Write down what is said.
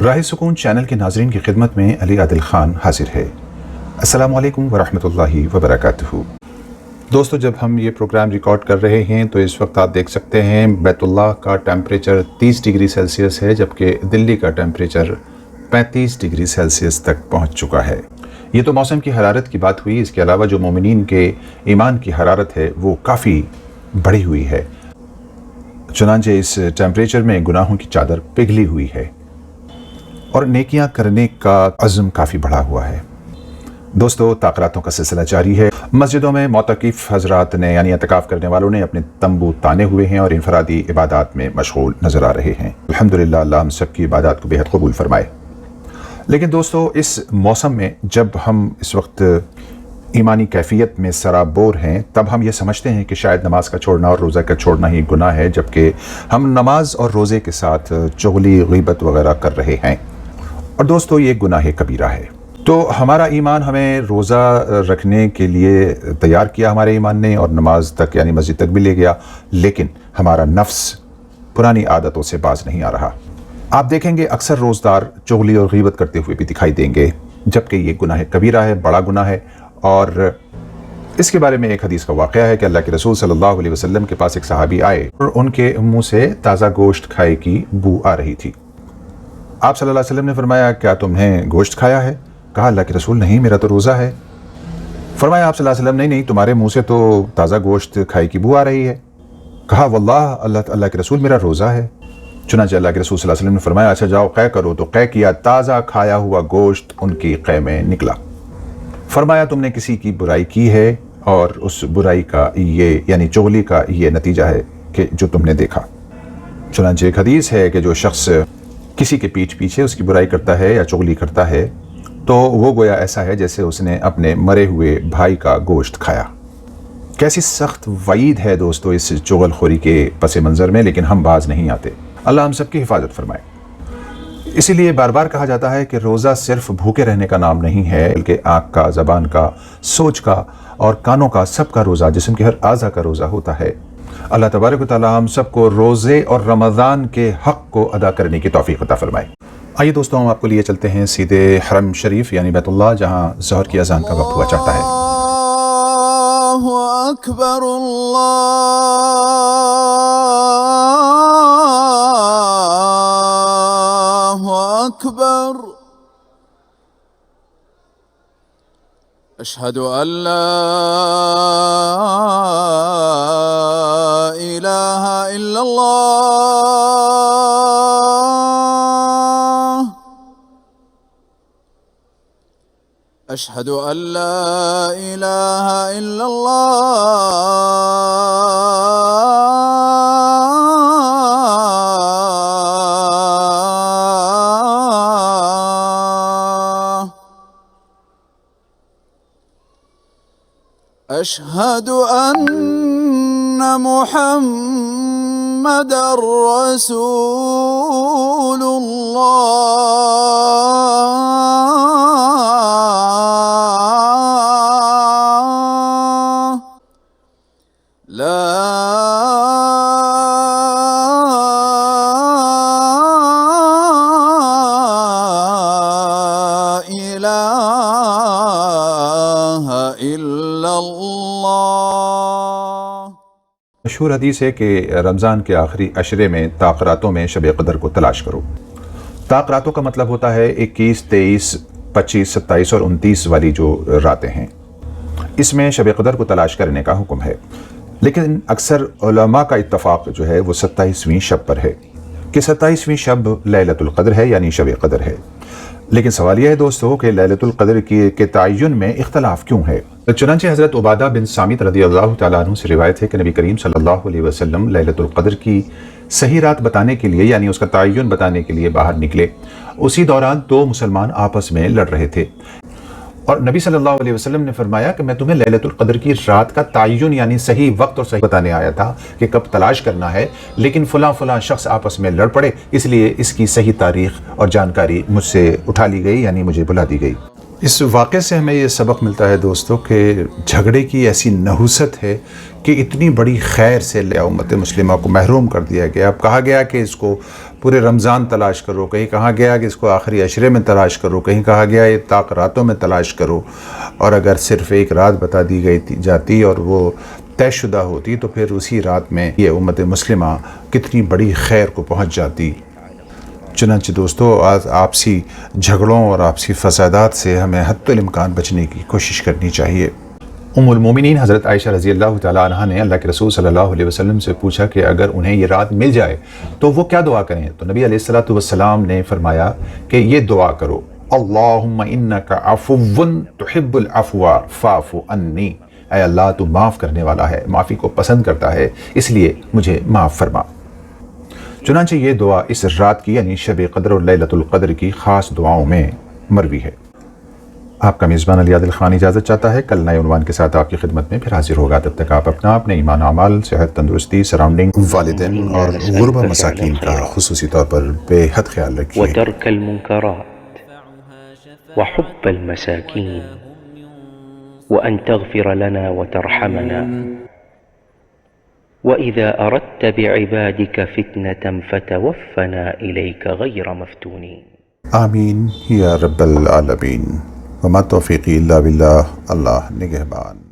راہ سکون چینل کے ناظرین کی خدمت میں علی عادل خان حاضر ہے۔ السلام علیکم ورحمۃ اللہ وبرکاتہ۔ دوستو، جب ہم یہ پروگرام ریکارڈ کر رہے ہیں تو اس وقت آپ دیکھ سکتے ہیں بیت اللہ کا ٹیمپریچر 30 ڈگری سیلسیس ہے، جبکہ دلی کا ٹیمپریچر 35 ڈگری سیلسیس تک پہنچ چکا ہے۔ یہ تو موسم کی حرارت کی بات ہوئی، اس کے علاوہ جو مومنین کے ایمان کی حرارت ہے وہ کافی بڑھی ہوئی ہے، چنانچہ اس ٹیمپریچر میں گناہوں کی چادر پگھلی ہوئی ہے اور نیکیاں کرنے کا عزم کافی بڑھا ہوا ہے۔ دوستو، تاقراتوں کا سلسلہ جاری ہے۔ مسجدوں میں معتکف حضرات نے یعنی اعتکاف کرنے والوں نے اپنے تمبو تانے ہوئے ہیں اور انفرادی عبادات میں مشغول نظر آ رہے ہیں۔ الحمدللہ، اللہ ہم سب کی عبادات کو بہت قبول فرمائے۔ لیکن دوستو، اس موسم میں جب ہم اس وقت ایمانی کیفیت میں سرابور ہیں، تب ہم یہ سمجھتے ہیں کہ شاید نماز کا چھوڑنا اور روزہ کا چھوڑنا ہی گناہ ہے، جبکہ ہم نماز اور روزے کے ساتھ چغلی، غیبت وغیرہ کر رہے ہیں، اور دوستو یہ گناہ کبیرہ ہے۔ تو ہمارا ایمان ہمیں روزہ رکھنے کے لیے تیار کیا ہمارے ایمان نے، اور نماز تک یعنی مسجد تک بھی لے گیا، لیکن ہمارا نفس پرانی عادتوں سے باز نہیں آ رہا۔ آپ دیکھیں گے اکثر روزدار چغلی اور غیبت کرتے ہوئے بھی دکھائی دیں گے، جبکہ یہ گناہ کبیرہ ہے، بڑا گناہ ہے۔ اور اس کے بارے میں ایک حدیث کا واقعہ ہے کہ اللہ کے رسول صلی اللہ علیہ وسلم کے پاس ایک صحابی آئے اور ان کے منہ سے تازہ گوشت کھائے کی بو آ رہی تھی۔ آپ صلی اللہ علیہ وسلم نے فرمایا، کیا تم نے گوشت کھایا ہے؟ کہا، اللہ کے رسول نہیں، میرا تو روزہ ہے۔ فرمایا آپ صلی اللہ علیہ وسلم، نہیں، تمہارے منہ سے تو تازہ گوشت کھائے کی بو آ رہی ہے۔ کہا، واللہ اللہ کے رسول، میرا روزہ ہے۔ چنانچہ اللہ کے رسول صلی اللہ علیہ وسلم نے فرمایا، اچھا جاؤ قے کرو۔ تو قے کیا، تازہ کھایا ہوا گوشت ان کی قے میں نکلا۔ فرمایا، تم نے کسی کی برائی کی ہے، اور اس برائی کا یہ یعنی چغلی کا یہ نتیجہ ہے کہ جو تم نے دیکھا۔ چنانچہ ایک حدیث ہے کہ جو شخص کسی کے پیٹھ پیچھے اس کی برائی کرتا ہے یا چغلی کرتا ہے تو وہ گویا ایسا ہے جیسے اس نے اپنے مرے ہوئے بھائی کا گوشت کھایا۔ کیسی سخت وعید ہے دوستو اس چغل خوری کے پس منظر میں، لیکن ہم باز نہیں آتے۔ اللہ ہم سب کی حفاظت فرمائے۔ اسی لیے بار بار کہا جاتا ہے کہ روزہ صرف بھوکے رہنے کا نام نہیں ہے، بلکہ آنکھ کا، زبان کا، سوچ کا اور کانوں کا، سب کا روزہ، جسم کے ہر اعضاء کا روزہ ہوتا ہے۔ اللہ تبارک و تعالی ہم سب کو روزے اور رمضان کے حق کو ادا کرنے کی توفیق عطا فرمائے۔ آئیے دوستوں، ہم آپ کو لیے چلتے ہیں سیدھے حرم شریف یعنی بیت اللہ، جہاں ظہر کی اذان کا وقت ہوا چاہتا ہے۔ اللہ اکبر، اللہ اکبر، اشہد ان لا الہ الا اللہ، اشہد ان لا الہ الا اللہ، اشہد ان محمد رسول اللہ، لا الہ الا اللہ۔ مشہور حدیث ہے کہ رمضان کے آخری عشرے میں تاقراتوں میں شب قدر کو تلاش کرو۔ تاقراتوں کا مطلب ہوتا ہے 21، 23، 25، 27 اور 29 والی جو راتیں ہیں، اس میں شب قدر کو تلاش کرنے کا حکم ہے۔ لیکن اکثر علماء کا اتفاق جو ہے وہ 27ویں شب پر ہے کہ 27ویں شب لیلۃ القدر ہے یعنی شب قدر ہے۔ لیکن سوال یہ ہے دوستو کہ لیلۃ القدر کے تعین میں اختلاف کیوں ہے؟ چنانچہ حضرت عبادہ بن صامت رضی اللہ تعالیٰ عنہ سے روایت ہے کہ نبی کریم صلی اللہ علیہ وسلم لیلۃ القدر کی صحیح رات بتانے کے لیے یعنی اس کا تعین بتانے کے لیے باہر نکلے۔ اسی دوران دو مسلمان آپس میں لڑ رہے تھے، اور نبی صلی اللہ علیہ وسلم نے فرمایا کہ میں تمہیں لیلۃ القدر کی رات کا تعین یعنی صحیح وقت اور صحیح بتانے آیا تھا کہ کب تلاش کرنا ہے، لیکن فلاں شخص آپس میں لڑ پڑے، اس لیے اس کی صحیح تاریخ اور جانکاری مجھ سے اٹھا لی گئی یعنی مجھے بلا دی گئی۔ اس واقعے سے ہمیں یہ سبق ملتا ہے دوستو کہ جھگڑے کی ایسی نحوست ہے کہ اتنی بڑی خیر سے امت مسلمہ کو محروم کر دیا گیا۔ اب کہا گیا کہ اس کو پورے رمضان تلاش کرو، کہیں کہا گیا کہ اس کو آخری عشرے میں تلاش کرو، کہیں کہا گیا یہ طاق راتوں میں تلاش کرو، اور اگر صرف ایک رات بتا دی گئی جاتی اور وہ طے شدہ ہوتی تو پھر اسی رات میں یہ امت مسلمہ کتنی بڑی خیر کو پہنچ جاتی۔ چنانچہ دوستو، آج آپسی جھگڑوں اور آپسی فسادات سے ہمیں حتی الامکان بچنے کی کوشش کرنی چاہیے۔ ام المومنین حضرت عائشہ رضی اللہ تعالیٰ عنہ نے اللہ کے رسول صلی اللہ علیہ وسلم سے پوچھا کہ اگر انہیں یہ رات مل جائے تو وہ کیا دعا کریں؟ تو نبی علیہ السلام نے فرمایا کہ یہ دعا کرو، اللہم انک عفو تحب العفو فاعف عنی، اے اللہ تو معاف کرنے والا ہے، معافی کو پسند کرتا ہے، اس لیے مجھے معاف فرما۔ چنانچہ یہ دعا اس رات کی یعنی شب قدر اور لیلۃ القدر کی خاص دعاؤں میں مروی ہے۔ آپ کا میزبان علی عادل خان اجازت چاہتا ہے، کل نئے عنوان کے ساتھ آپ کی خدمت میں پھر حاضر ہوگا۔ تب تک آپ اپنے ایمان و اعمال، صحت، تندرستی، سراؤنڈنگ، والدین اور غربا مساکین کا خصوصی طور پر بے حد خیال رکھیے۔ وترك المنكرات وحب المساكين وأن تغفر لنا وترحمنا وإذا أردت بعبادك فتنة فتوفنا إليك غير مفتونين۔ آمین یا رب العالمین۔ وما توفیقی الا باللہ، اللہ نگہبان۔